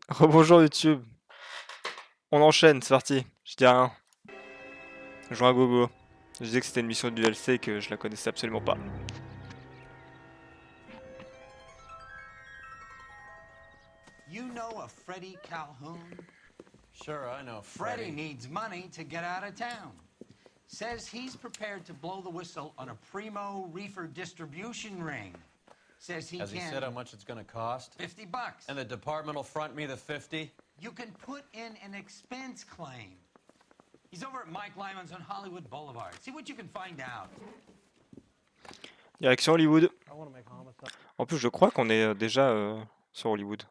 Rebonjour YouTube. On enchaîne, c'est parti. Je dis rien. Je joue un gogo. Je disais que c'était une mission du DLC et que je la connaissais absolument pas. You know a Freddie Calhoun? Sure, I know Freddie needs money to get out of town. Says he's prepared to blow the whistle on a primo reefer distribution ring. Says he Has he can... said how much it's gonna cost? $50. And the department will front me the 50? You can put in an expense claim. He's over at Mike Lyman's on Hollywood Boulevard. See what you can find out. Direction Hollywood. En plus, je crois qu'on est déjà sur Hollywood.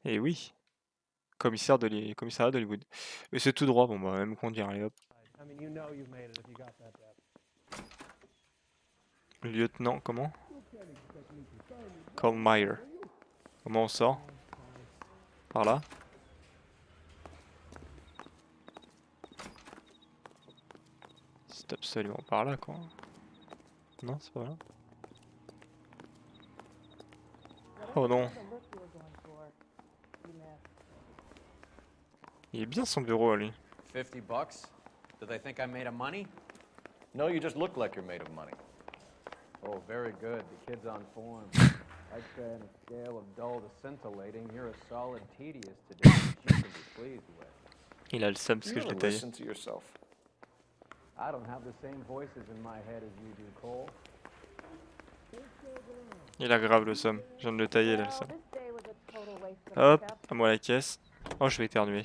Et oui. Commissariat d'Hollywood. Et c'est tout droit. Bon, bah, même conduire. Allez hop. Lieutenant, comment? Colmeyer. Comment on sort? Par là? C'est absolument par là, quoi. Non, c'est pas là. Oh non. Il est bien son bureau, lui. $50? Do they think I'm made of money? No, you just look like you're made of money. Oh, very good. The kid's on form. I'd say on a scale of dull to scintillating, you're a solid tedious today, which you can be pleased with. Il a le seum parce que je l'ai taillé. Listen to yourself. I don't have the same voices in my head as you do, Cole. Il a grave le seum. Je viens de le tailler là, le seum. Hop, à moi la caisse. Oh, je vais éternuer.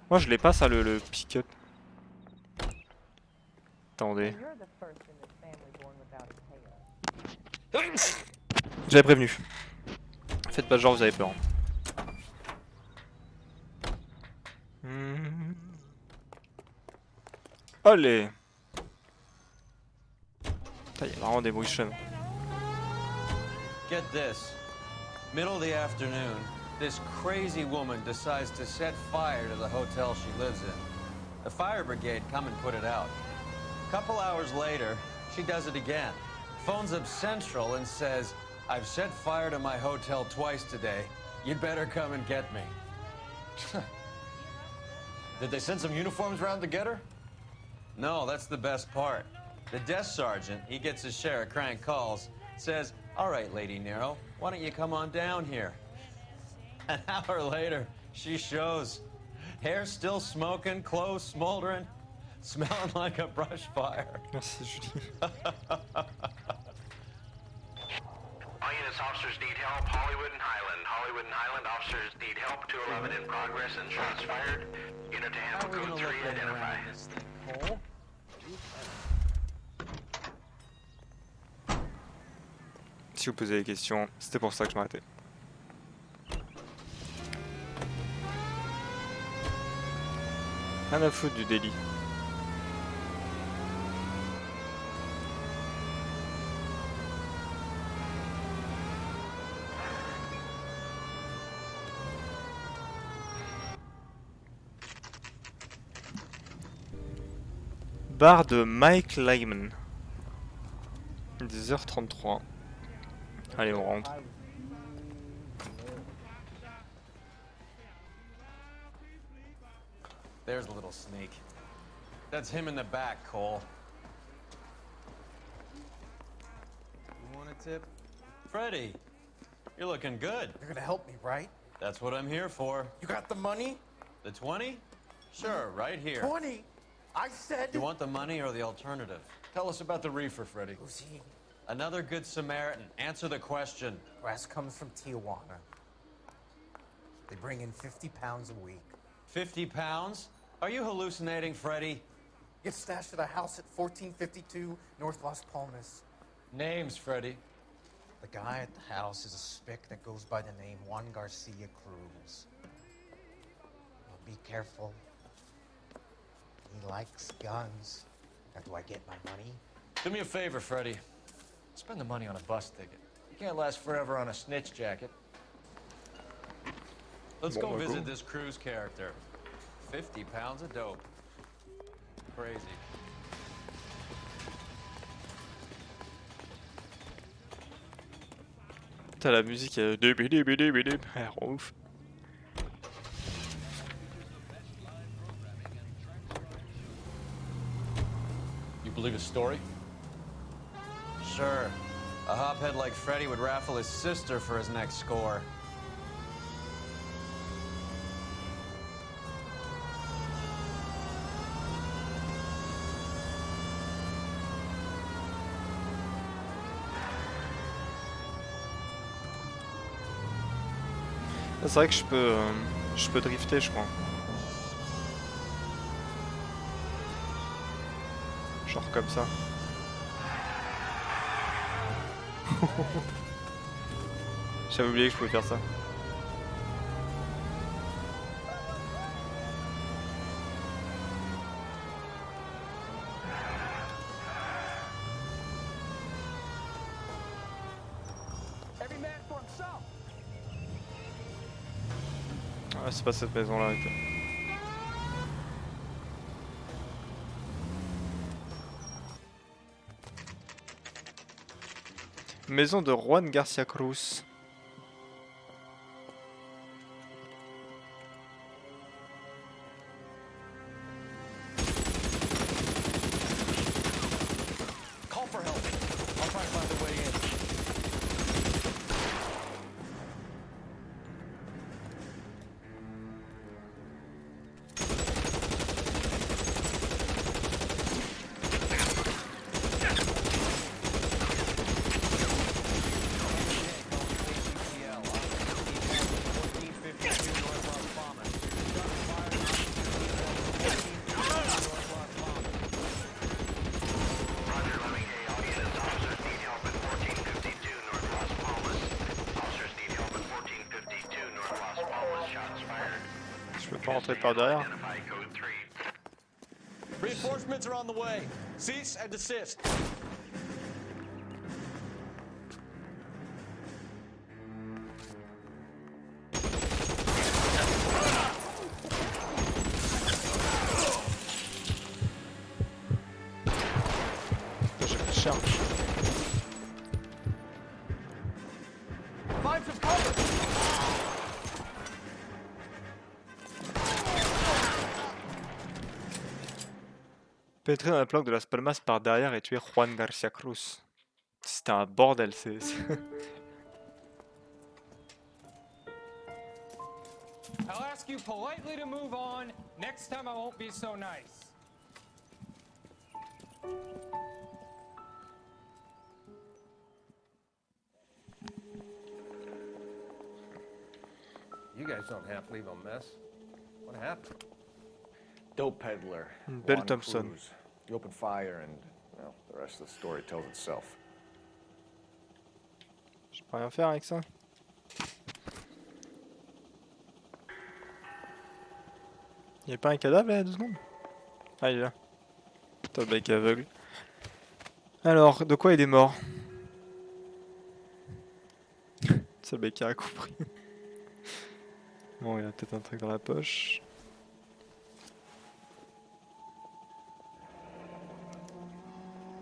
Moi, je l'ai pas ça, le pick-up. Attendez. J'avais prévenu. Faites pas genre vous avez peur. Allez. Il y a vraiment des bruits chums. Get this. Middle of the afternoon, this crazy woman decides to set fire to the hotel she lives in. The fire brigade come and put it out. A couple hours later, she does it again. Phones up Central and says, I've set fire to my hotel twice today. You'd better come and get me. Did they send some uniforms around to get her? No, that's the best part. The desk sergeant, he gets his share of crank calls, says, all right, Lady Nero, why don't you come on down here? An hour later, she shows. Hair still smoking, clothes smoldering, smelling like a brush fire. Merci Julie. All units, officers need help. Hollywood and Highland. Hollywood and Highland officers need help. 211 in progress and shots fired. Unit to handle code 3, identify. Si vous posez des questions, c'était pour ça que je m'arrêtais. Rien à foutre du délit. Bar de Mike Lyman. 10h33. Allez, on rentre. There's a little sneak. That's him in the back, Cole. You want a tip? Freddie, you're looking good. You're gonna help me, right? That's what I'm here for. You got the money? The 20? Sure, right here. 20? I said... You want the money or the alternative? Tell us about the reefer, Freddie. Who's he? Another good Samaritan. Answer the question. Brass comes from Tijuana. They bring in 50 pounds a week. 50 pounds? Are you hallucinating, Freddie? Gets stashed at a house at 1452 North Las Palmas. Names, Freddie. The guy at the house is a spick that goes by the name Juan Garcia Cruz. Well, be careful. He likes guns. Now, do I get my money? Do me a favor, Freddie. Spend the money on a bus ticket. You can't last forever on a snitch jacket. Let's go visit this Cruz character. 50 pounds of dope. Crazy. Putain, la musique est... Elle rend ouf. You believe his story? Sure. A hophead like Freddy would raffle his sister for his next score. C'est vrai que je peux drifter, je crois. Genre comme ça. J'avais oublié que je pouvais faire ça. Ah, c'est pas cette maison là. Ok. Maison de Juan Garcia Cruz. Call for help. I'll try to find a way in. Je peux pas rentrer par derrière. Reinforcements are on the way. Cease and desist. J'ai plus de charge. Find some cover. Pénétrer dans la planque de Las Palmas par derrière et tuer Juan Garcia Cruz. C'était un bordel, c'est... I'll ask you politely to move on. Next time I won't be so nice. You guys don't half leave a mess. What happened? Dope peddler. Belle Juan Thompson. Cruz. You open fire and, well, the rest of the story tells itself. Je peux rien faire avec ça. Y'a pas un cadavre là, 2 secondes? Ah, il est là. Putain, le mec est aveugle. Alors, de quoi il est mort? C'est le mec qui a compris. Bon, il a peut-être un truc dans la poche.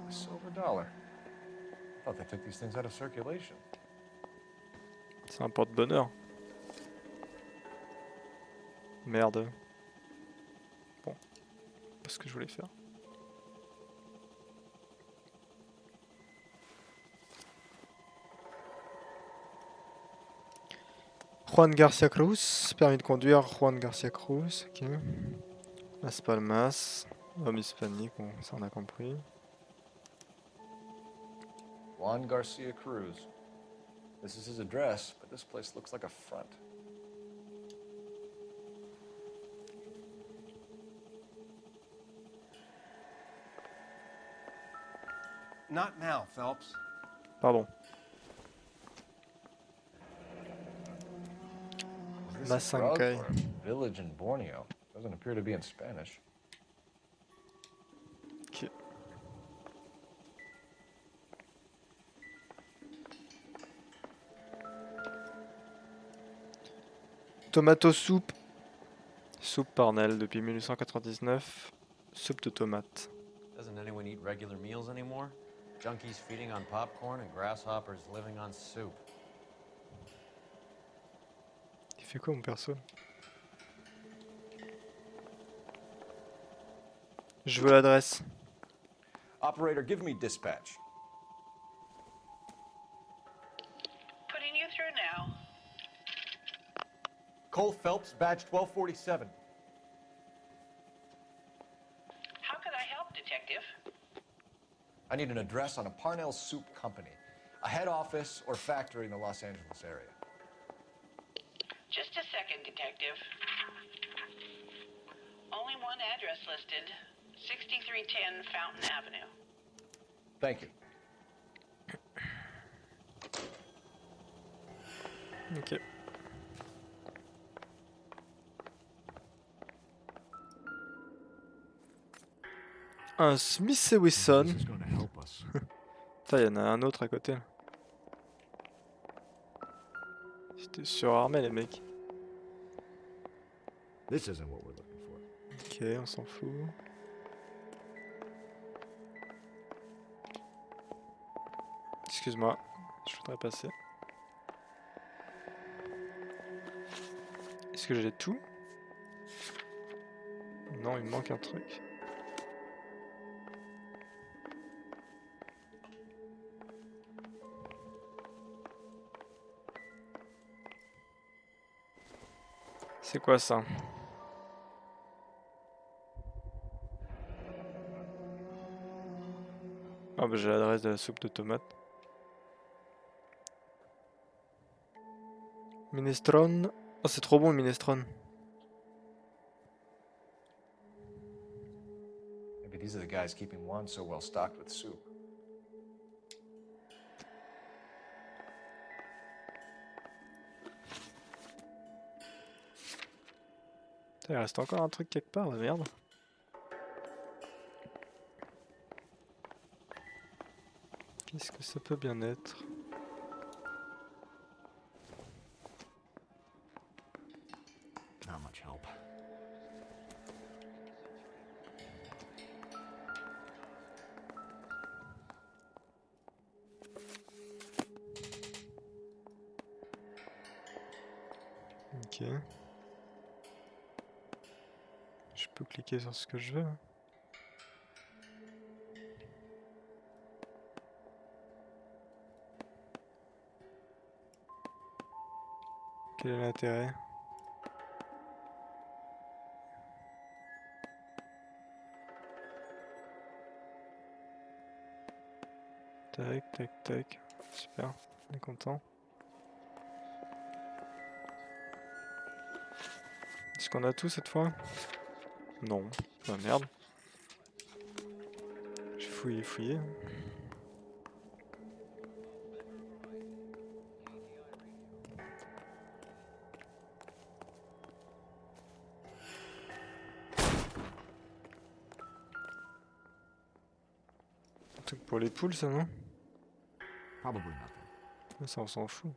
A silver dollar. I thought they took these things out of circulation. C'est un porte-bonheur. Merde. Bon. Pas ce que je voulais faire. Juan Garcia Cruz, permis de conduire Juan Garcia Cruz, ok. Las Palmas, homme hispanique, bon, ça on a compris. Juan Garcia Cruz. This is his address, but this place looks like a front. Not now, Phelps. Pardon. Is this a drug Masankay. or a village in Borneo? Doesn't appear to be in Spanish. Ok. Tomato soupe. Soupe Parnell depuis 1899. Soupe de tomate. Doesn't anyone eat regular meals anymore? Junkies feeding on popcorn and grasshoppers living on soup. Il fait quoi mon perso? Je veux l'adresse. Operator, give me dispatch. Putting you through now. Cole Phelps, badge 1247. How can I help, Detective? I need an address on a Parnell Soupe company. A head office or factory in the Los Angeles area. Just a second, Detective. Only one address listed. 6310 Fountain Avenue. Thank you. Ok. Un Smith et Wesson. Putain, il y en a un autre à côté. C'était surarmé les mecs. Ok, on s'en fout. Excuse-moi, je voudrais passer. Est-ce que j'ai tout? Non, il me manque un truc. C'est quoi ça? Ah bah j'ai l'adresse de la soupe de tomates. Minestrone. Oh c'est trop bon le minestrone. Maybe these are the guys keeping Juan so well stocked with soup. Putain, il reste encore un truc quelque part, la merde. Qu'est-ce que ça peut bien être? Not much help. Ok. Je peux cliquer sur ce que je veux. Hein. Quel est l'intérêt? Tac, tac, tac. Super, on est content. Est-ce qu'on a tout cette fois? Non. Ah merde. J'ai fouillé, fouillé. Un truc pour les poules ça non? Ça on s'en fout.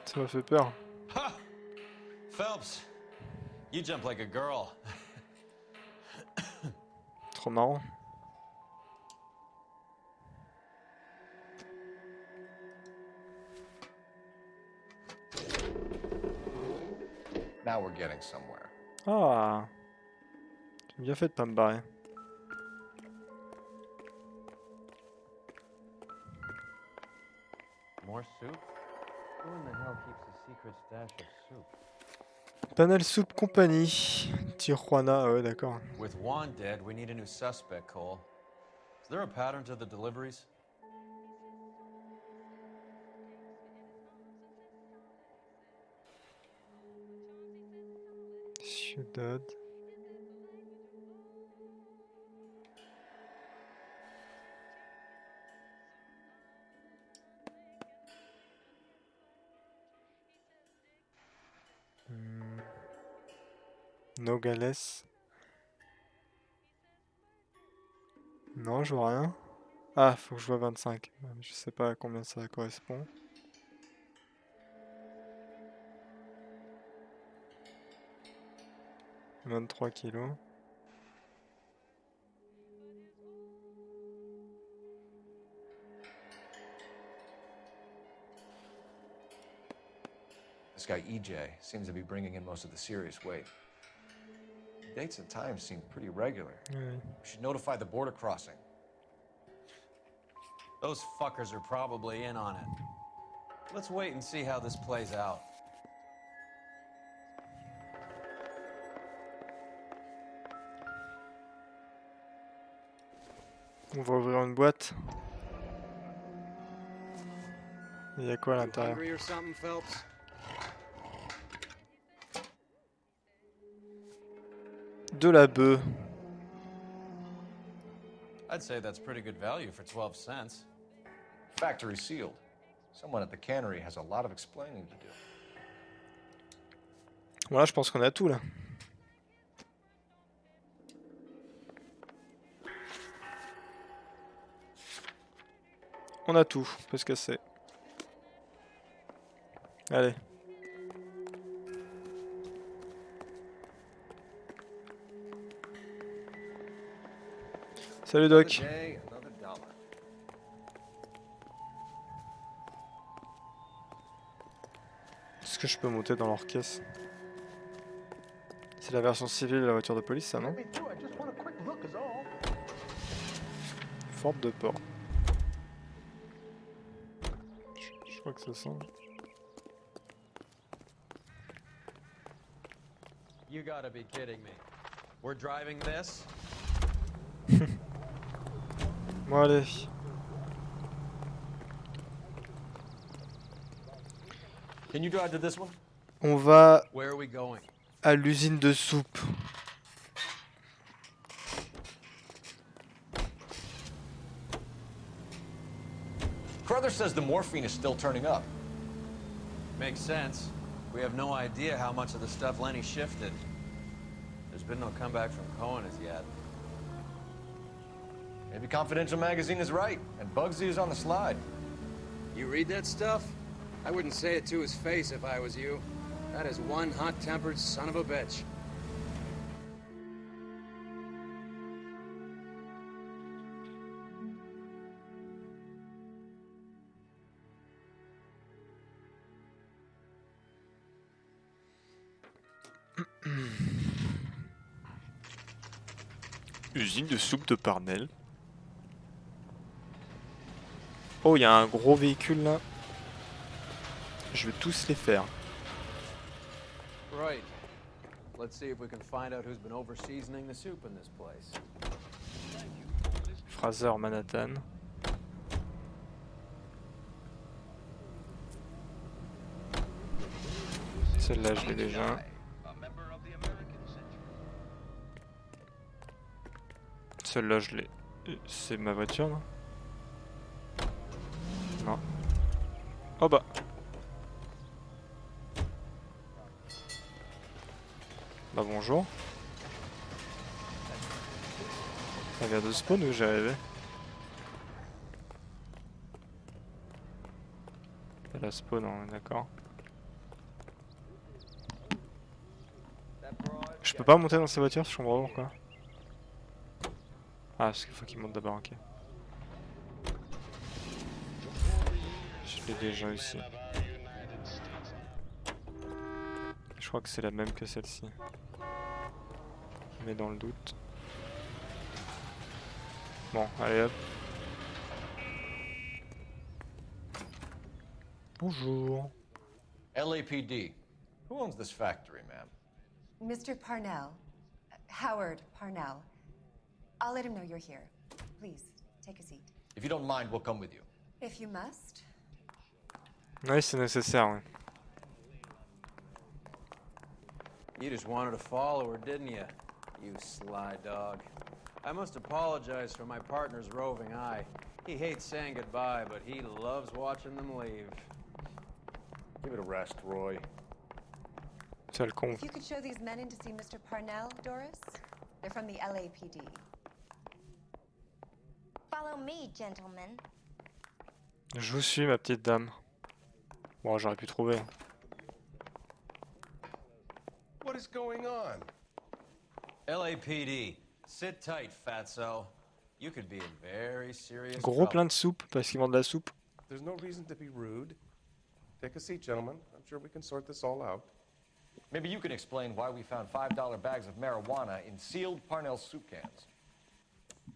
Ça m'a fait peur. Ha! Phelps, you jump like a girl. Trop marrant. Now we're getting somewhere. Ah, j'ai bien fait de pas me barrer. More soup? Who in the hell keeps a secret stash of soup? Panel Soupe Company. Tijuana, ouais d'accord. With Juan dead, we need a new suspect, Cole. Is there a pattern to the deliveries? Ciudad. Nogales. Non, je vois rien. Ah, faut que je vois 25. Je sais pas à combien ça correspond. « 23 kilos. This guy EJ seems to be bringing in most of the serious weight. Dates and times seem pretty regular. Ouais. We should notify the border crossing. Those fuckers are probably in on it. Let's wait and see how this plays out. On va ouvrir une boîte. Il y a quoi à l'intérieur? Hungry or something, Phelps? De la bœuf. I'd say that's pretty good value for 12 cents. Factory sealed. Someone at the cannery has a lot of explaining to do. Voilà, je pense qu'on a tout là. On a tout, on peut se casser. Allez. Salut Doc. Another day, another dollar. Est-ce que je peux monter dans leur caisse? C'est la version civile de la voiture de police, ça, non? Forme de port. Je crois que ça sent. You gotta be kidding me. We're driving this? Bon, allez. Can you drive to this one? On va Where are we going? à l'usine de soupe. Carruthers says the morphine is still turning up. Makes sense. We have no idea how much of the stuff Lenny shifted. There's been no comeback from Cohen as yet. Maybe Confidential Magazine is right, and Bugsy is on the slide. You read that stuff? I wouldn't say it to his face if I was you. That is one hot-tempered son of a bitch. Usine de soupe de Parnell. Oh, il y a un gros véhicule là. Je vais tous les faire. Right. Let's see if we can find out who's been over-seasoning the soup in this place. Fraser Manhattan. Celle-là, je l'ai déjà. Celle-là, je l'ai. C'est ma voiture, non? Non. Oh bah. Bah bonjour. Elle vient de spawn ou j'ai rêvé? Elle a spawn, on est d'accord. Je peux pas monter dans ces voitures, je comprends pas pourquoi. Ah, parce qu'il faut qu'il monte d'abord, ok. Je l'ai déjà ici. Je crois que c'est la même que celle-ci. Mais dans le doute. Bon, allez hop. Bonjour. LAPD. Who owns this factory, ma'am? Mr. Parnell. Howard Parnell. I'll let him know you're here. Please, take a seat. If you don't mind, we'll come with you. If you must. Oui, c'est nécessaire, oui. You just wanted to follow her, didn't you? You sly dog. I must apologize for my partner's roving eye. He hates saying goodbye, but he loves watching them leave. Give it a rest, Roy. C'est le con. If you could show these men in to see Mr. Parnell, Doris. They're from the LAPD. Follow me, gentlemen. Je vous suis, ma petite dame. Bon, j'aurais pu trouver. What is going on? LAPD, sit tight, fatso. You could be in very serious Gros trouble. plein de soupe parce qu'ils vendent de la soupe. There's no reason to be rude. Take a seat, gentlemen. I'm sure we can sort this all out. Maybe you can explain why we found $5 bags of marijuana in sealed Parnell soup cans.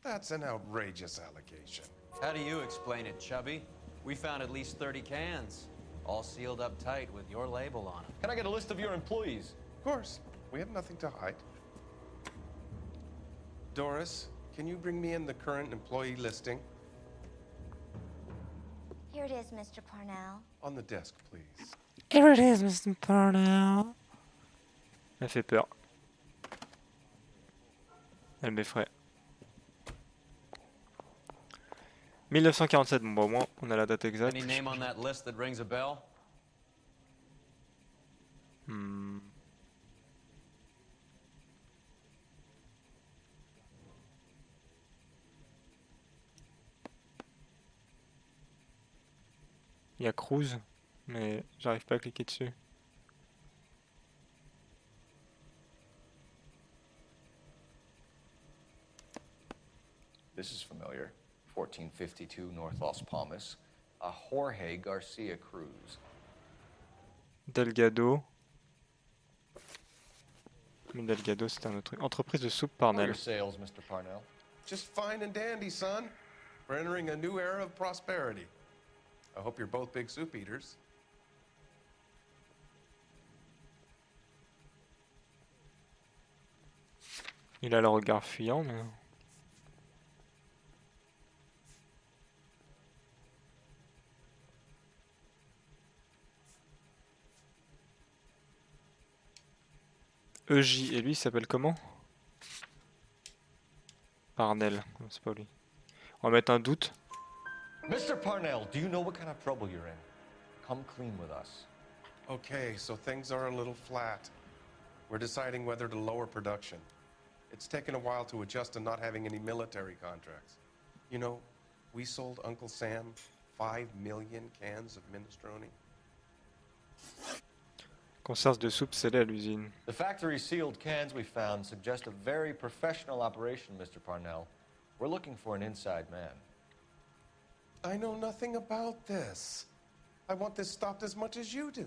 That's an outrageous allegation. How do you explain it, Chubby? We found at least 30 cans, all sealed up tight with your label on them. Can I get a list of your employees? Of course. We have nothing to hide. Doris, can you bring me in the current employee listing? Here it is, Mr. Parnell. On the desk, please. Here it is, Mr. Parnell. Elle fait peur. Elle m'effraie. 1947, bon bah au moins on a la date exacte. Any name on that list that rings a bell? Il y a Cruz, mais j'arrive pas à cliquer dessus. This is familiar. 1452 North Las Palmas. A Jorge Garcia Cruz. Delgado. Mais Delgado, c'est un autre truc. Entreprise de soupe Parnell. Your sales, Mr. Parnell. Just fine and dandy, son. We're entering a new era of prosperity. I hope you're both big soup eaters. Il a le regard fuyant, mais... EJ, et lui il s'appelle comment? Parnell, c'est pas lui. On va mettre un doute. Mr. Parnell, do you know what kind of trouble you're in? Come clean with us. Okay, so things are a little flat. We're deciding whether to lower production. It's taken a while to adjust to not having any military contracts. You know, we sold Uncle Sam 5 million cans of minestrone. Conserve de soupe scellée à l'usine. The factory sealed cans we found suggest a very professional operation, Mr. Parnell. We're looking for an inside man. I know nothing about this. I want this stopped as much as you do.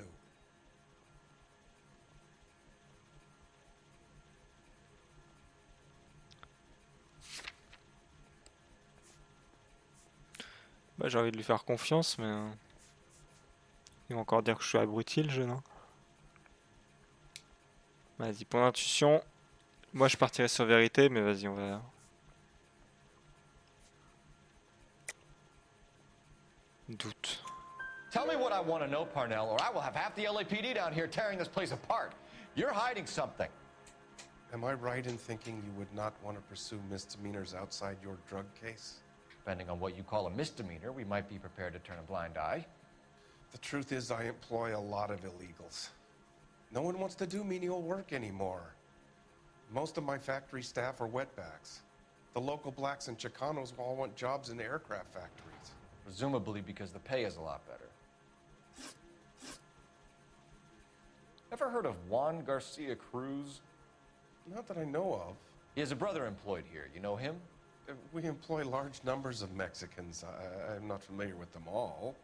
Bah, j'ai envie de lui faire confiance, mais... il va encore dire que je suis abruti, le jeune. Hein. Vas-y, pour l'intuition, moi je partirais sur vérité, mais vas-y, on va... Doute. Tell me what I want to know, Parnell, or I will have half the LAPD down here tearing this place apart. You're hiding something. Am I right in thinking you would not want to pursue misdemeanors outside your drug case? Depending on what you call a misdemeanor, we might be prepared to turn a blind eye. The truth is, I employ a lot of illegals. No one wants to do menial work anymore. Most of my factory staff are wetbacks. The local blacks and Chicanos all want jobs in aircraft factories. Presumably because the pay is a lot better. Ever heard of Juan Garcia Cruz? Not that I know of. He has a brother employed here. You know him? We employ large numbers of Mexicans. I'm not familiar with them all.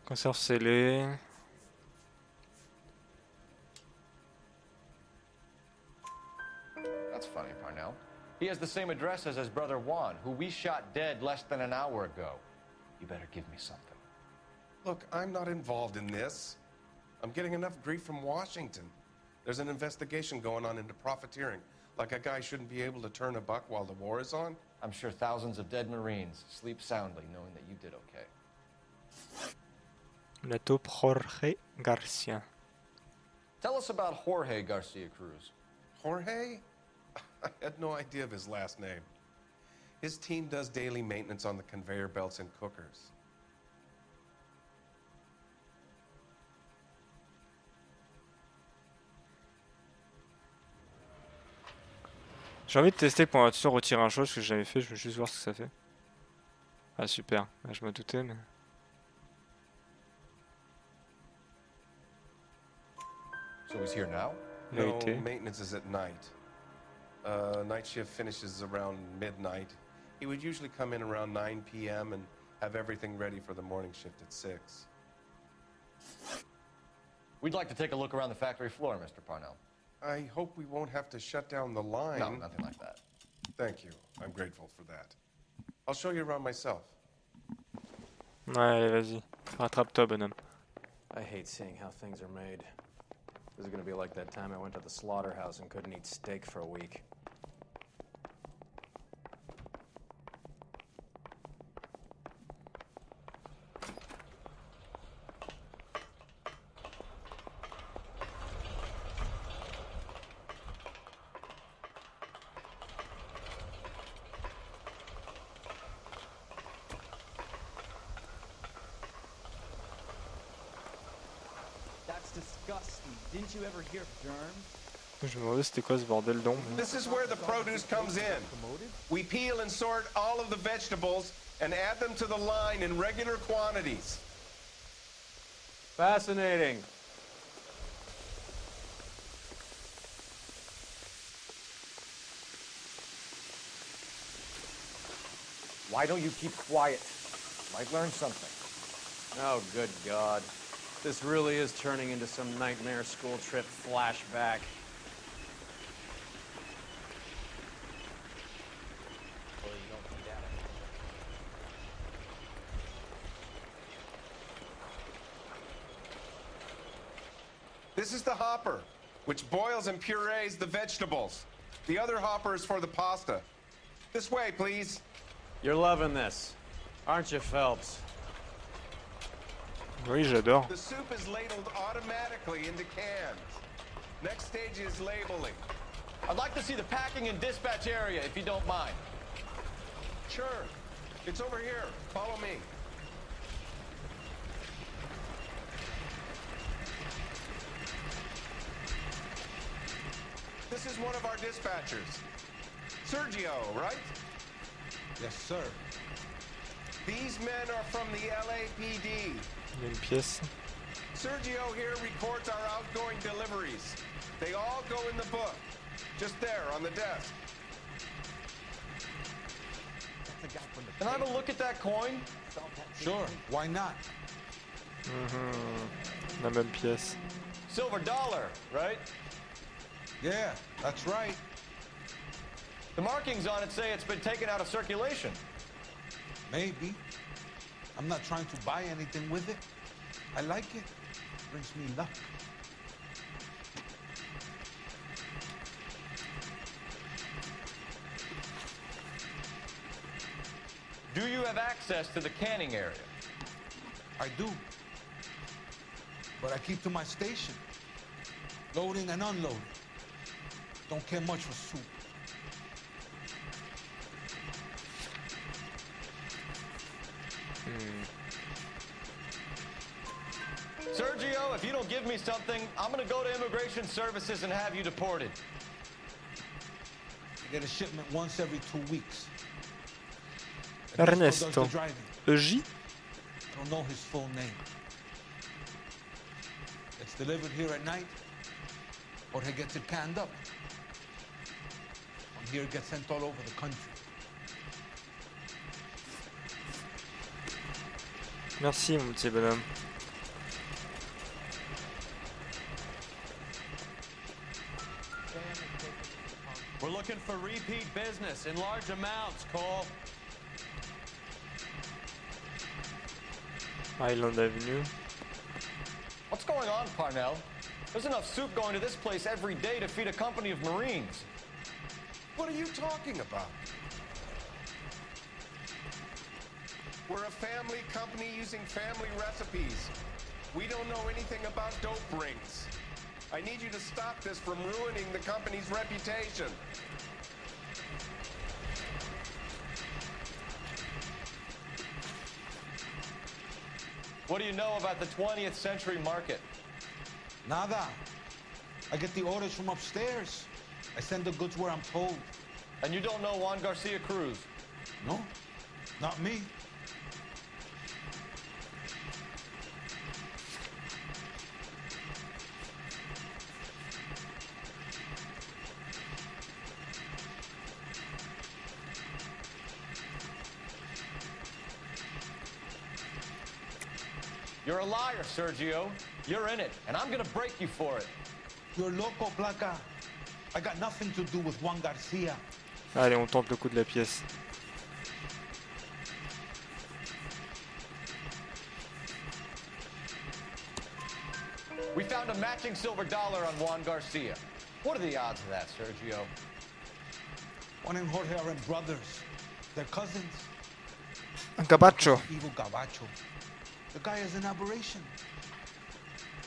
Conserve scellée. That's funny, Parnell. He has the same address as his brother Juan, who we shot dead less than an hour ago. You better give me something. Look, I'm not involved in this. I'm getting enough grief from Washington. There's an investigation going on into profiteering. Like a guy shouldn't be able to turn a buck while the war is on. I'm sure thousands of dead Marines sleep soundly knowing that you did okay. La taupe Jorge Garcia. Tell us about Jorge Garcia Cruz. Jorge? I had no idea of his last name. His team does daily maintenance on the conveyor belts and cookers. J'ai envie de tester pour l'intuition retirer un chose que j'ai jamais fait, je veux juste voir ce que ça fait. Ah super, je me doutais mais... So he's here now? No, maintenance is at night. Night shift finishes around midnight. He would usually come in around 9 p.m. and have everything ready for the morning shift at 6. We'd like to take a look around the factory floor, Mr. Parnell. I hope we won't have to shut down the line. No, nothing like that. Thank you. I'm grateful for that. I'll show you around myself. Ouais, allez, vas-y. Rattrape-toi, bonhomme. I hate seeing how things are made. This is gonna be like that time I went to the slaughterhouse and couldn't eat steak for a week. Disgusting. Didn't you ever hear of germs? Je me demandais c'était quoi ce bordel d'ombre. This is where the produce comes in. We peel and sort all of the vegetables and add them to the line in regular quantities. Fascinating. Why don't you keep quiet? Might learn something. Oh, good God. This really is turning into some nightmare school trip flashback. This is the hopper, which boils and purees the vegetables. The other hopper is for the pasta. This way, please. You're loving this, aren't you, Phelps? Oui, j'adore. The soup is ladled automatically into cans. Next stage is labeling. I'd like to see the packing and dispatch area, if you don't mind. Sure. It's over here. Follow me. This is one of our dispatchers. Sergio, right? Yes, sir. These men are from the LAPD. Il y a une pièce. Sergio here records our outgoing deliveries. They all go in the book. Just there on the desk. Can I have a look at that coin? Sure, why not? La même pièce. Silver dollar, right? Yeah, that's right. The markings on it say it's been taken out of circulation. Maybe. I'm not trying to buy anything with it. I like it. Brings me luck. Do you have access to the canning area? I do. But I keep to my station. Loading and unloading. Don't care much for soup. Sergio, if you don't give me something, I'm gonna go to Immigration Services and have you deported. I get a shipment once every 2 weeks. Ernesto. Does the driving. EJ? I don't know his full name. It's delivered here at night, or he gets it canned up. From here, it gets sent all over the country. Merci, mon petit bonhomme. We're looking for repeat business in large amounts, Cole. Island Avenue. What's going on, Parnell? There's enough soup going to this place every day to feed a company of Marines. What are you talking about? We're a family company using family recipes. We don't know anything about dope rings. I need you to stop this from ruining the company's reputation. What do you know about the 20th century market? Nada. I get the orders from upstairs. I send the goods where I'm told. And you don't know Juan Garcia Cruz? No, not me. You're a liar, Sergio. You're in it, and I'm gonna break you for it. You're loco, Blanca. I got nothing to do with Juan Garcia. Allez, on tente le coup de la pièce. We found a matching silver dollar on Juan Garcia. What are the odds of that, Sergio? Juan and Jorge aren't brothers. They're cousins. Un gabacho. Evil gabacho. The guy is an aberration.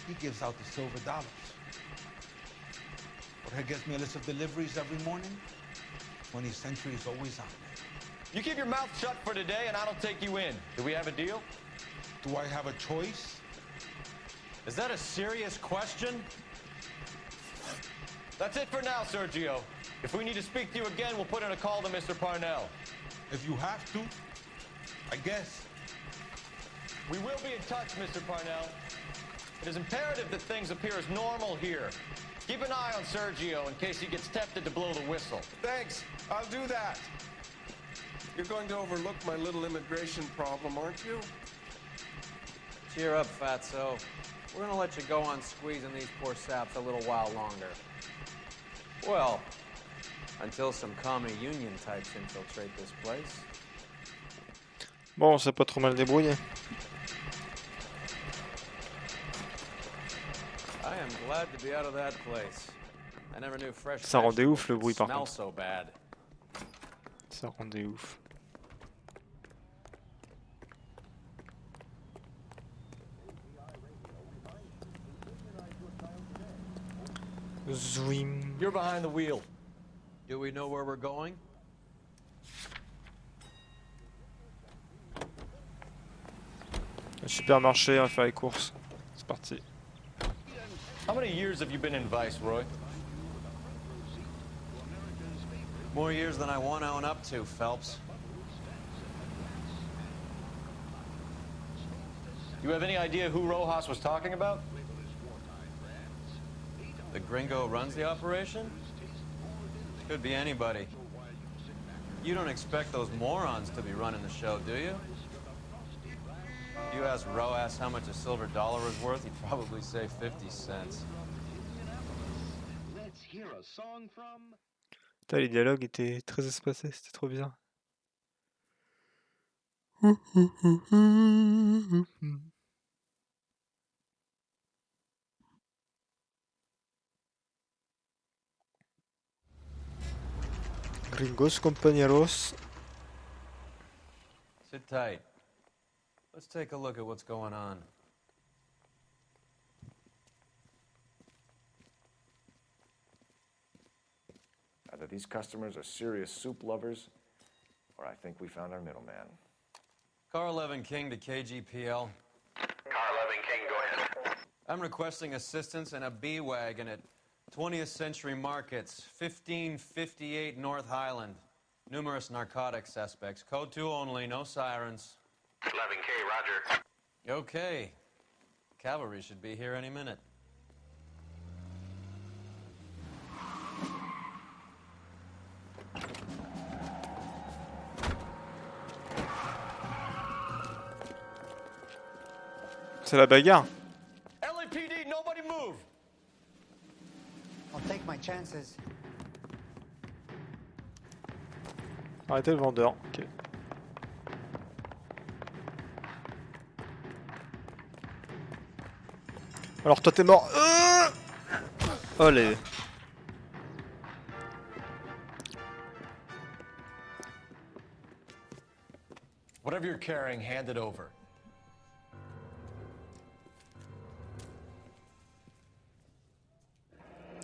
He gives out the silver dollars. Jorge gets me a list of deliveries every morning. 20th Century is always on it. You keep your mouth shut for today, and I don't take you in. Do we have a deal? Do I have a choice? Is that a serious question? That's it for now, Sergio. If we need to speak to you again, we'll put in a call to Mr. Parnell. If you have to, I guess. We will be in touch, Mr. Parnell. It is imperative that things appear as normal here. Keep an eye on Sergio in case he gets tempted to blow the whistle. Thanks. I'll do that. You're going to overlook my little immigration problem, aren't you? Cheer up, fatso. We're gonna let you go on squeezing these poor saps a little while longer. Well, until some commie union types infiltrate this place. Bon, on s'est pas trop mal débrouillé. I am glad to be out of that place. I never knew fresh. Ça rendait ouf le bruit par smell contre. so bad. Ça rendait ouf. Zwim. You're behind the wheel. Do we know where we're going? Le supermarché, on va faire les courses. C'est parti. How many years have you been in Vice, Roy? More years than I want to own up to, Phelps. You have any idea who Rojas was talking about? The gringo runs the operation? Could be anybody. You don't expect those morons to be running the show, do you? If you ask Rojas how much a silver dollar is worth, he'd probably say 50 cents. Let's hear a song from... Putain, les dialogues étaient très espacés, c'était trop bien. Gringos, compañeros. Sit tight. Let's take a look at what's going on. Either these customers are serious soup lovers, or I think we found our middleman. Car 11 King to KGPL. Car 11 King, go ahead. I'm requesting assistance in a B-Wagon at 20th Century Markets, 1558 North Highland. Numerous narcotic suspects. Code 2 only, no sirens. 11K, roger. Okay. Cavalry should be here any minute. C'est la bagarre. LAPD, nobody move! I'll take my chances. Arrêtez le vendeur. Ok. Alors toi t'es mort. Oh les. Whatever you're carrying, hand it over.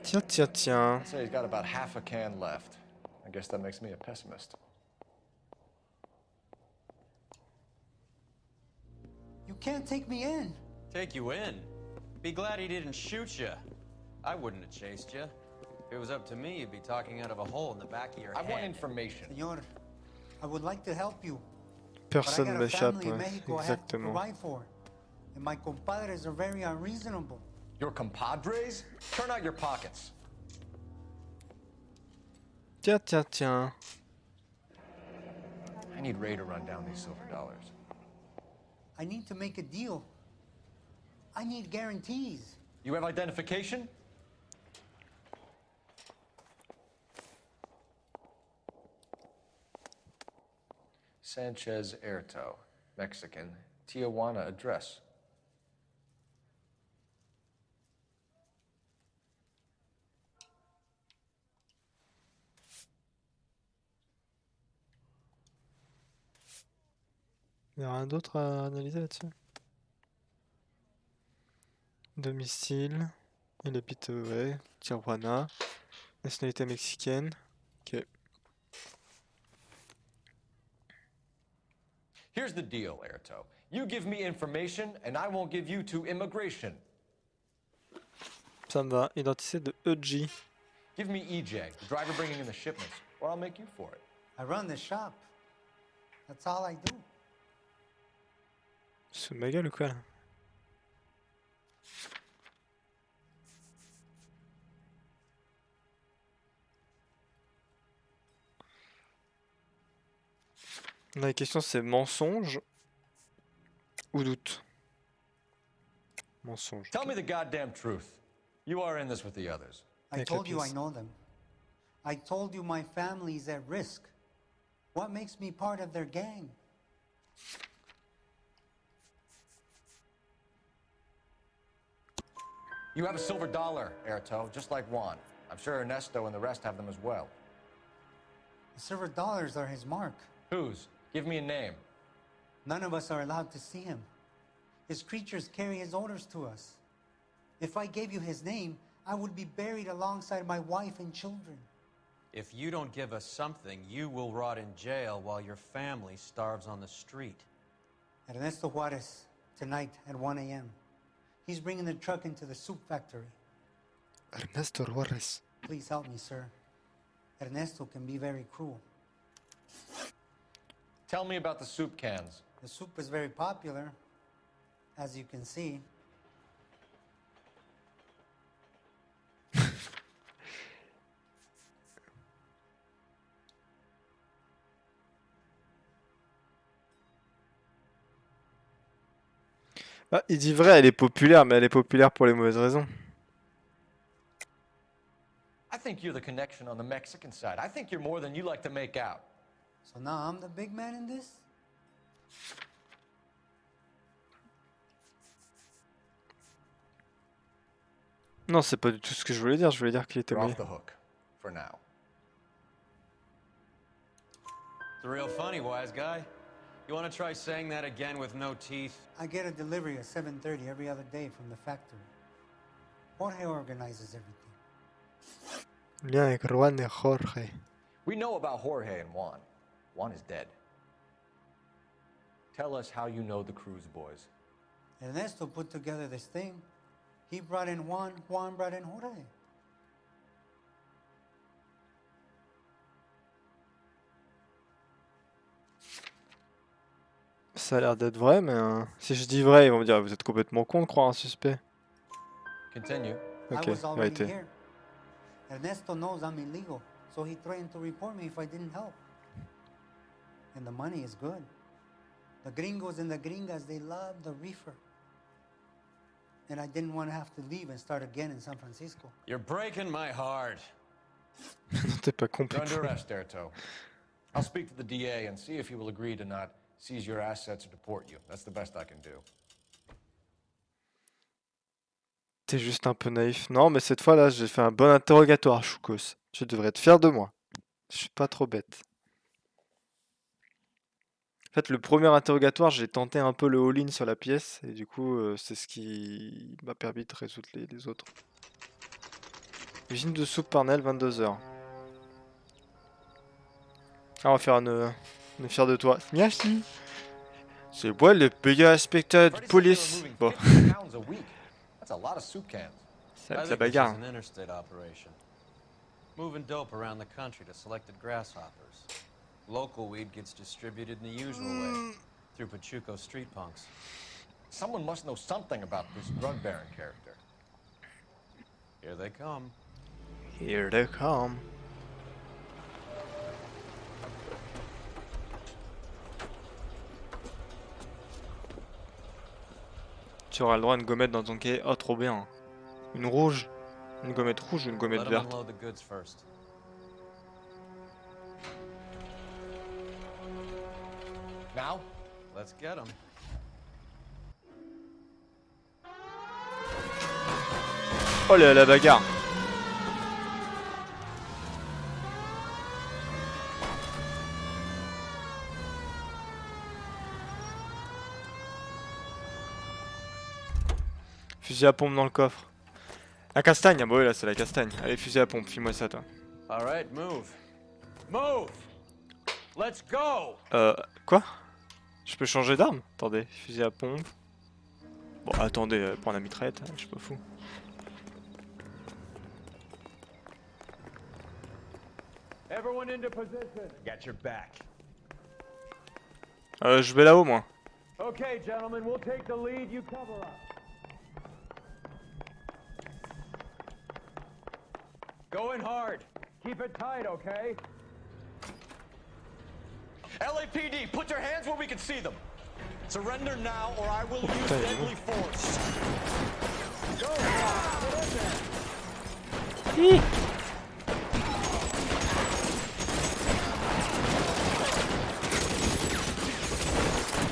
Tiens, tiens, tiens. I'd say he's got about half a can left. I guess that makes me a pessimist. You can't take me in. Take you in? Be glad he didn't shoot you. I wouldn't have chased you. If it was up to me, you'd be talking out of a hole in the back of your head. I want information. Señor, I would like to help you. Personne but I got a m'échappe. family in Ouais. Mexico I have to Exactement. provide for. And my compadres are very unreasonable. Your compadres? Turn out your pockets. Tiens, tiens, tiens. I need Ray to run down these silver dollars. I need to make a deal. I need guarantees. You have identification? Sanchez Erto, Mexican, Tijuana address. Il n'y a rien d'autre à analyser là-dessus. Domicile. Il habite, ouais, Tijuana. Nationalité mexicaine. Ok. Here's the deal, Erto. You give me information, and I won't give you to immigration. Ça me va. Identité de EG. Give me EJ, the driver bringing in the shipments, or I'll make you for it. I run the shop. That's all I do. Sous ma gueule ou quoi là? La question c'est mensonge ou doute? Mensonge. Tell me the goddamn truth. You are in this with the others. I told you I know them. I told you my family's at risk. What makes me part of their gang? You have a silver dollar, Erto, just like Juan. I'm sure Ernesto and the rest have them as well. The silver dollars are his mark. Whose? Give me a name. None of us are allowed to see him. His creatures carry his orders to us. If I gave you his name, I would be buried alongside my wife and children. If you don't give us something, you will rot in jail while your family starves on the street. Ernesto Juarez, tonight at 1 a.m. He's bringing the truck into the soup factory. Ernesto Juarez. Please help me, sir. Ernesto can be very cruel. Tell me about the soup cans. The soup is very popular, as you can see. Ah, il dit vrai, elle est populaire, mais elle est populaire pour les mauvaises raisons. I think you're the connection on the Mexican side. I think you're more than you like to make out. So now I'm the big man in this? Non, c'est pas du tout ce que je voulais dire. Je voulais dire qu'il était You're moyen. off the hook, for now. It's real funny, wise guy. You want to try saying that again with no teeth? I get a delivery at 7:30 every other day from the factory. Jorge organizes everything. Lien avec Juan et Jorge. We know about Jorge and Juan. Juan is dead. Tell us how you know the Cruz boys. Ernesto put together this thing. He brought in Juan, Juan brought in Jorge. Ça a l'air d'être vrai, mais si je dis vrai, ils vont me dire vous êtes complètement con de croire un suspect. Continue. Ok, I was already vérité. here. Ernesto knows I'm illegal, so he threatened to report me if I didn't help. And the money is good. The gringos and the gringas, they love the reefer. And I didn't want to have to leave and start again in San Francisco. You're breaking my heart. T'es pas You're compliqué. under arrest, Erto. I'll speak to the DA and see if he will agree to not seize your assets or deport you. That's the best I can do. T'es juste un peu naïf. Non, mais cette fois-là, j'ai fait un bon interrogatoire, Choukos. Tu devrais être fier de moi. Je suis pas trop bête. En fait, le premier interrogatoire, j'ai tenté un peu le all-in sur la pièce, et du coup, c'est ce qui m'a permis de résoudre les autres. Usine de soupe Parnell, 22h. Ah, on va faire une fière de toi. Merci. C'est moi le meilleur inspecteur de police. Bon. Pounds a week. That's a lot of soup cans. Ça va I être la think this is bagarre. an interstate operation. Moving dope around the country to selected grasshoppers. Local weed gets distributed in the usual way, through Pachuco street punks. Someone must know something about this drug baron character. Here they come. Here they come. Tu auras le droit à une gommette dans ton quai. Oh, trop bien. Une rouge. Une gommette rouge ou une gommette Let 'em verte? unload the goods first. Now? Let's get 'em. Oh là, la bagarre. Fusil à pompe dans le coffre. La castagne, ah bah oui là c'est la castagne. Allez, fusil à pompe, file-moi ça toi. All right, move. Move! Let's go! Quoi? Je peux changer d'arme? Attendez, fusil à pompe. Bon, attendez, prends la mitraillette, je suis pas fou. Everyone into position. Got your back. Je vais là-haut moi. Okay, gentlemen, we'll take the lead. You cover us. Going hard. Keep it tight, okay? LAPD, put your hands where we can see them. Surrender now, or I will use deadly force. Go, get in there.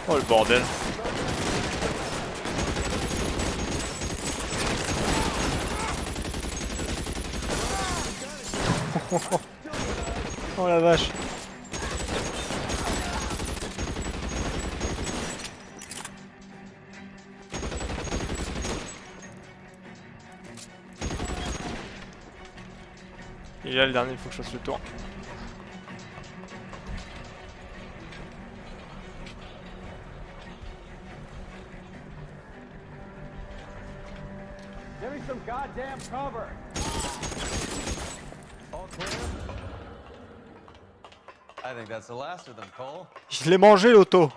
Oh le bordel. Oh la vache. Et là le dernier, il faut que je fasse le tour. Give me some goddamn cover. All clear? I think that's the last of them, Cole. Je l'ai mangé l'auto.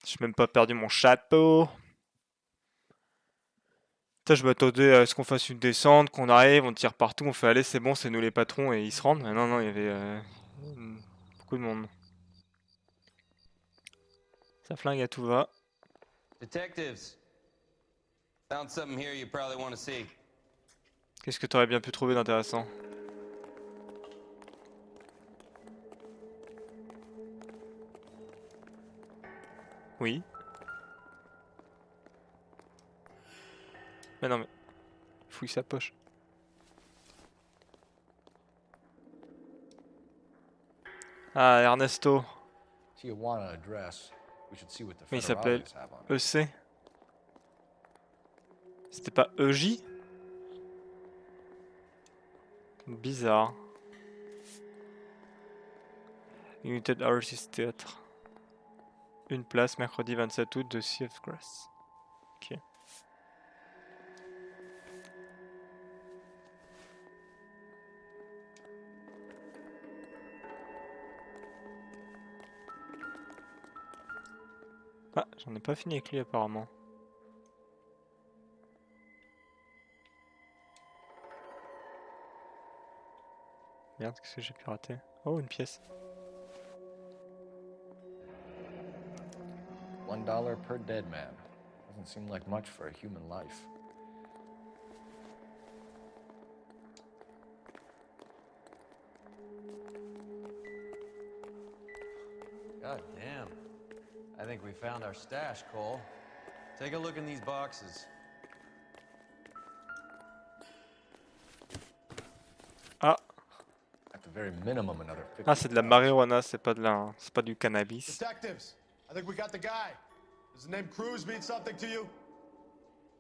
J'ai même pas perdu mon chapeau. Putain, je m'attendais à ce qu'on fasse une descente, qu'on arrive, on tire partout, on fait allez c'est bon, c'est nous les patrons et ils se rendent. Mais non, non, il y avait beaucoup de monde. Ça flingue à tout va. Detectives, found something here you probably want to see. Qu'est-ce que t'aurais bien pu trouver d'intéressant? Oui. Mais non mais... Fouille sa poche. Ah, Ernesto. Mais il s'appelle EC. C'était pas EJ? Bizarre. United Artists Theatre. Une place, mercredi 27 août de Sea of Grass. Ok. Ah, j'en ai pas fini avec lui apparemment. Merde, qu'est-ce que j'ai pu rater? Oh, une pièce. $1 per dead man. Doesn't seem like much for a human life. God damn. I think we found our stash, Cole. Take a look in these boxes. Ah. At the very minimum, another 50. Ah, c'est de la marijuana, c'est pas de la, c'est pas du cannabis. Detectives, I think we got the guy. Does the name Cruz mean something to you?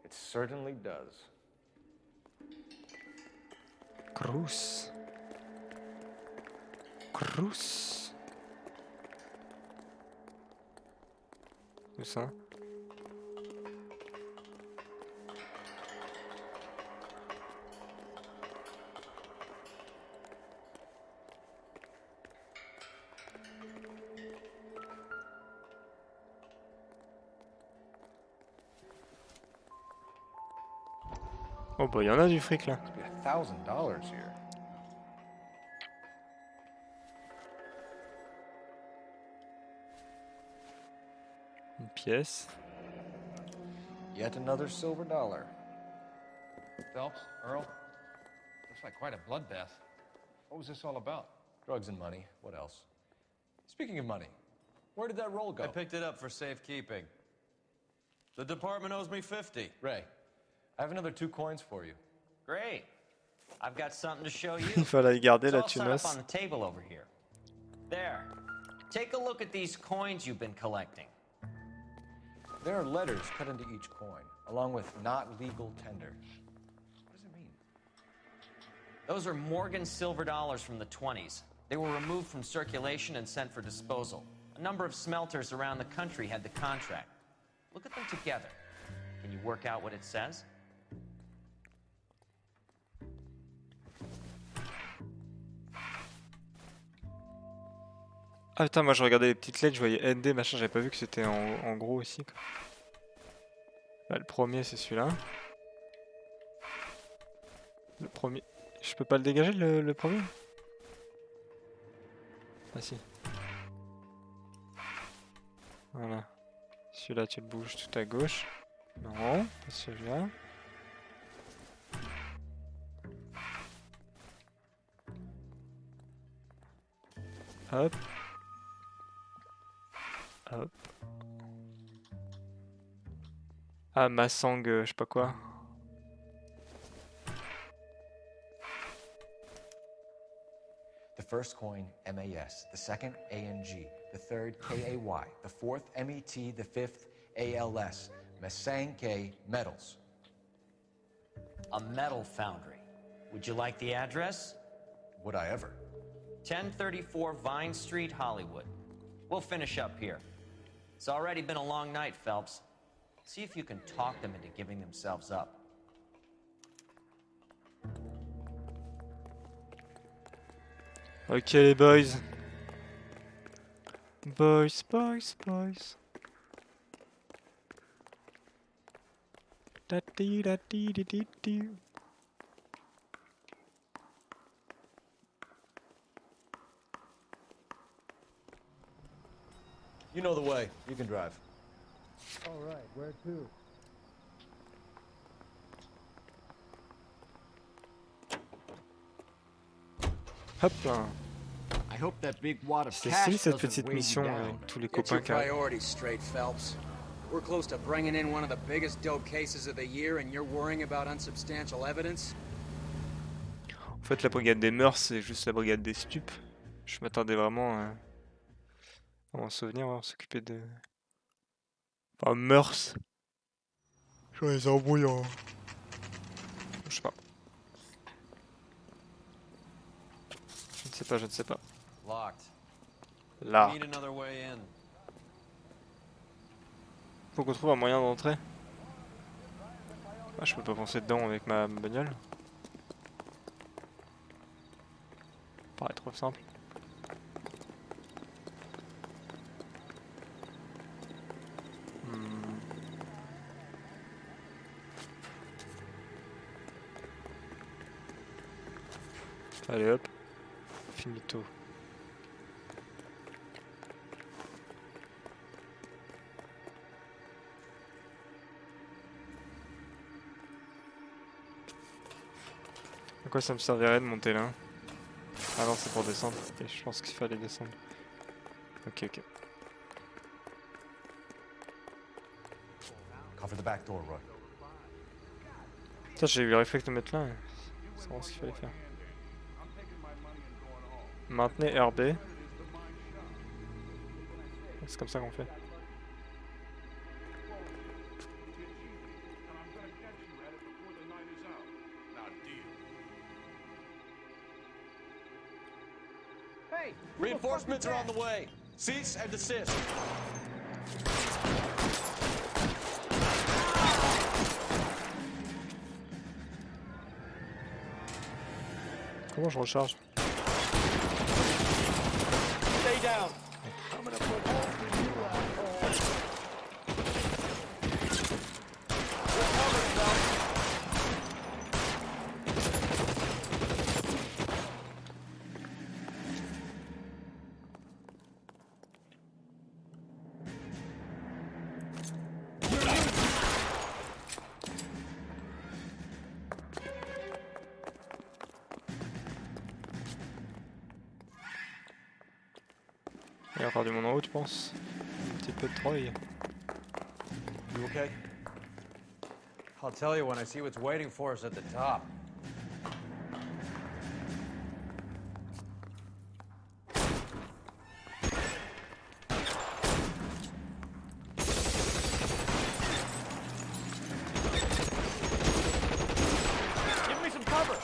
It certainly does. Cruz. Cruz. Où ça? Oh bah y'en a du fric là. Must be $1,000 here. Une pièce. Yet another silver dollar. Phelps, Earl, looks like quite a bloodbath. What was this all about? Drugs and money. What else? Speaking of money, where did that roll go? I picked it up for safekeeping. The department owes me 50. Ray, I have another 2 coins for you. Great. I've got something to show you. Il fallait garder It's la all set up on tunasse. the table over here. There. Take a look at these coins you've been collecting. There are letters cut into each coin, along with not legal tender. What does it mean? Those are Morgan silver dollars from the 20s. They were removed from circulation and sent for disposal. A number of smelters around the country had the contract. Look at them together. Can you work out what it says? Ah putain, moi je regardais les petites lettres, je voyais ND machin, j'avais pas vu que c'était en gros aussi quoi. Là, le premier c'est celui-là. Le premier. Je peux pas le dégager le premier? Ah si. Voilà. Celui-là tu le bouges tout à gauche. Non, pas celui-là. Hop. Hop. Ah, Massang, je sais pas quoi. The first coin, MAS. The second, ANG. The third, KAY. The fourth, MET. The fifth, ALS. Masanke Metals. A metal foundry. Would you like the address? Would I ever? 1034 Vine Street, Hollywood. We'll finish up here. It's already been a long night, Phelps. See if you can talk them into giving themselves up. Ok les boys. Boys, boys, boys. Da dee da dee dee dee dee. You know the way. You can drive. All right, where to? Hop là. I hope that big wad of C'est cash stylé cette doesn't petite weigh you mission down. avec tous les Get your copains qui arrivent. priorities straight, Phelps. We're close to bringing in one of the biggest dope cases of the year, and you're worrying about unsubstantial evidence? En fait, la brigade des mœurs, c'est juste la brigade des stupes. Je m'attendais vraiment à m'en souvenir, on s'occuper de. Enfin, mœurs. Genre les embrouilles en. Je sais pas. Je ne sais pas, je ne sais pas. Locked. Là. Need another way in. Faut qu'on trouve un moyen d'entrer. Ah, je peux pas foncer dedans avec ma bagnole. Paraît trop simple. Allez hop, finito. À quoi ça me servirait de monter là? Ah non, c'est pour descendre. Ok, je pense qu'il fallait descendre. Ok, ok. Cover the back door, Roy. Ça, j'ai eu le réflexe de mettre là. C'est vraiment ce qu'il fallait faire. Maintenez RB. C'est comme ça qu'on fait. Hey! Reinforcements are on the way. Cease and desist. Comment je recharge? Stay down. Il y a encore du monde en haut, tu penses? Un petit peu de Troy. You okay? I'll tell you when I see what's waiting for us at the top. Give me some cover.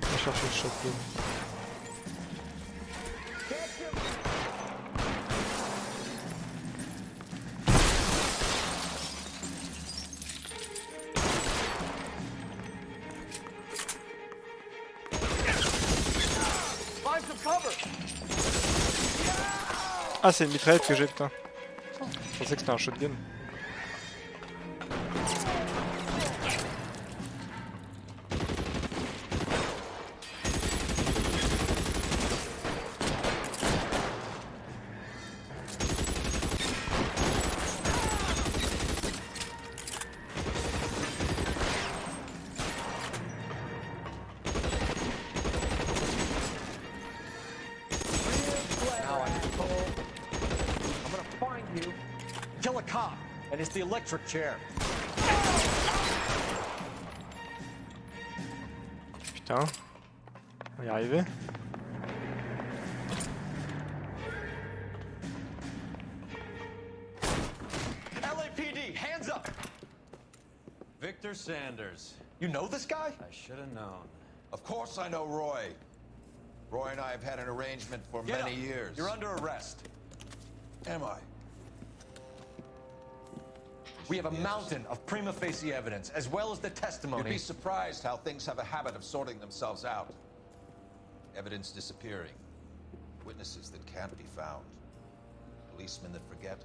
On va chercher le shotgun. Find some cover. Ah, c'est une mitraillette que j'ai, putain. Je pensais que c'était un shotgun. Now I'm gonna find you, kill a cop, and it's the electric chair. Putain. On va y arriver. LAPD, hands up. Victor Sanders. You know this guy? I should have known. Of course I know Roy. Roy and I have had an arrangement for Get many up. years. You're under arrest. Am I? We have a mountain of prima facie evidence, as well as the testimony. You'd be surprised how things have a habit of sorting themselves out. Evidence disappearing. Witnesses that can't be found. Policemen that forget.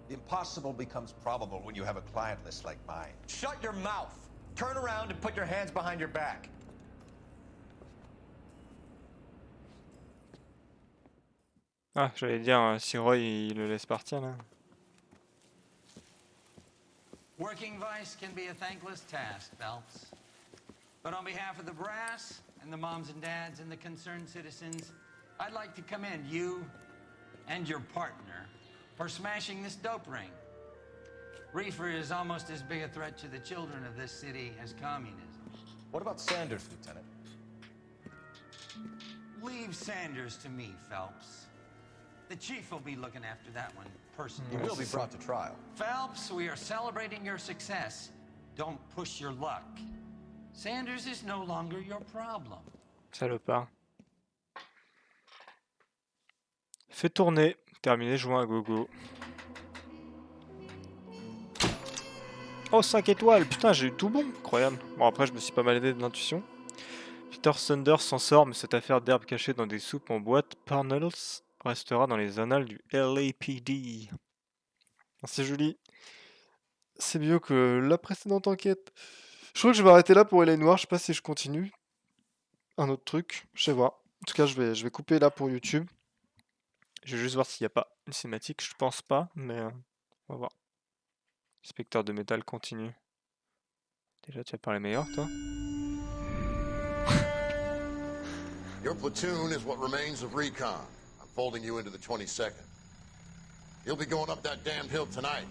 The impossible becomes probable when you have a client list like mine. Shut your mouth. Turn around and put your hands behind your back. Ah, j'allais dire, si Roy il le laisse partir là. Working vice can be a thankless task, Phelps. But on behalf of the brass and the moms and dads and the concerned citizens, I'd like to commend you and your partner for smashing this dope ring. Reefer is almost as big a threat to the children of this city as communism. What about Sanders, Lieutenant? Leave Sanders to me, Phelps. The chief will be looking after that one personally. He will be brought to trial. Phelps, we are celebrating your success. Don't push your luck. Sanders is no longer your problem. Salopard. Fait tourner. Terminé, jouant à gogo. Oh, 5 étoiles. Putain, j'ai eu tout bon. Incroyable. Bon, après, je me suis pas mal aidé de l'intuition. Peter Sanders s'en sort, mais cette affaire d'herbe cachée dans des soupes en boîte Parnells restera dans les annales du LAPD. Merci Julie. C'est mieux que la précédente enquête. Je crois que je vais arrêter là pour L.A Noire. Je sais pas si je continue. Un autre truc, je sais voir. En tout cas, je vais couper là pour YouTube. Je vais juste voir s'il n'y a pas une cinématique. Je pense pas, mais on va voir. Inspecteur de métal continue. Déjà, tu as parlé meilleur, toi? Your platoon is what remains of recon. I'm folding you into the 22nd. You'll be going up that damned hill tonight.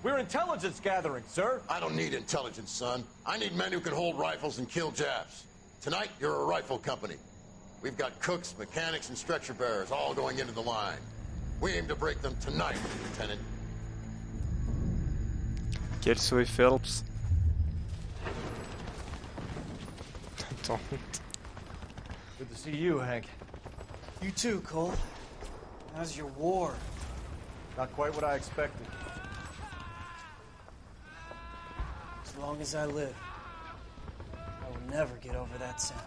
We're intelligence gathering, sir. I don't need intelligence, son. I need men who can hold rifles and kill Japs. Tonight, you're a rifle company. We've got cooks, mechanics, and stretcher bearers all going into the line. We aim to break them tonight, Lieutenant. Quel souhait Phelps. Attends. Good to see you, Hank. You too, Cole. How's your war? Not quite what I expected. As long as I live, I will never get over that sound.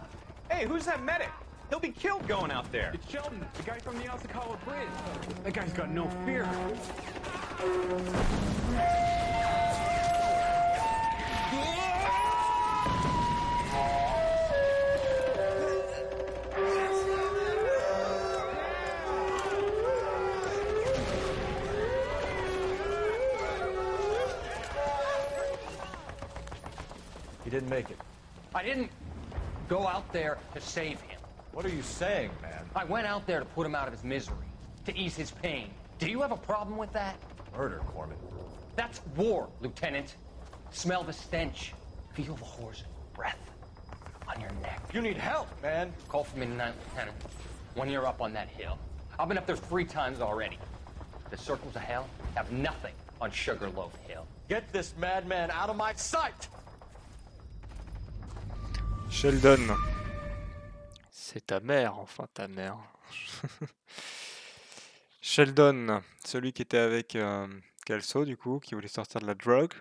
Hey, who's that medic? He'll be killed going out there. It's Sheldon, the guy from the Osakawa Bridge. That guy's got no fear. didn't make it. I didn't go out there to save him. What are you saying, man? I went out there to put him out of his misery, to ease his pain. Do you have a problem with that? Murder, Corman. That's war, Lieutenant. Smell the stench. Feel the horse's breath on your neck. You need help, man. Call for me tonight, Lieutenant. When you're up on that hill. I've been up there 3 times already. The circles of hell have nothing on Sugarloaf Hill. Get this madman out of my sight! Sheldon. C'est ta mère, enfin ta mère. Sheldon, celui qui était avec Kelso, du coup, qui voulait sortir de la drogue.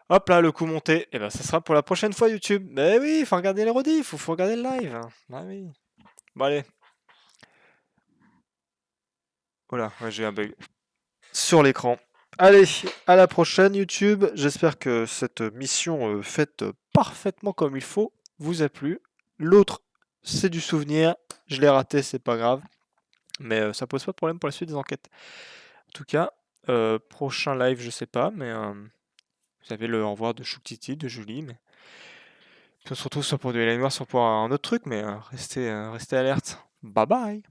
Hop là, le coup monté. Et ben, ça sera pour la prochaine fois, YouTube. Mais oui, il faut regarder les rediffs, faut regarder le live. Ah oui. Bon, allez. Voilà, ouais, j'ai un bug sur l'écran. Allez, à la prochaine, YouTube. J'espère que cette mission faite parfaitement comme il faut vous a plu. L'autre, c'est du souvenir. Je l'ai raté, c'est pas grave. Mais ça pose pas de problème pour la suite des enquêtes. En tout cas, prochain live, je sais pas, mais vous avez le au revoir de Chouk-Titi, de Julie. Mais... Puis on se retrouve soit pour de L.A Noire, soit pour un autre truc, mais restez alerte. Bye bye!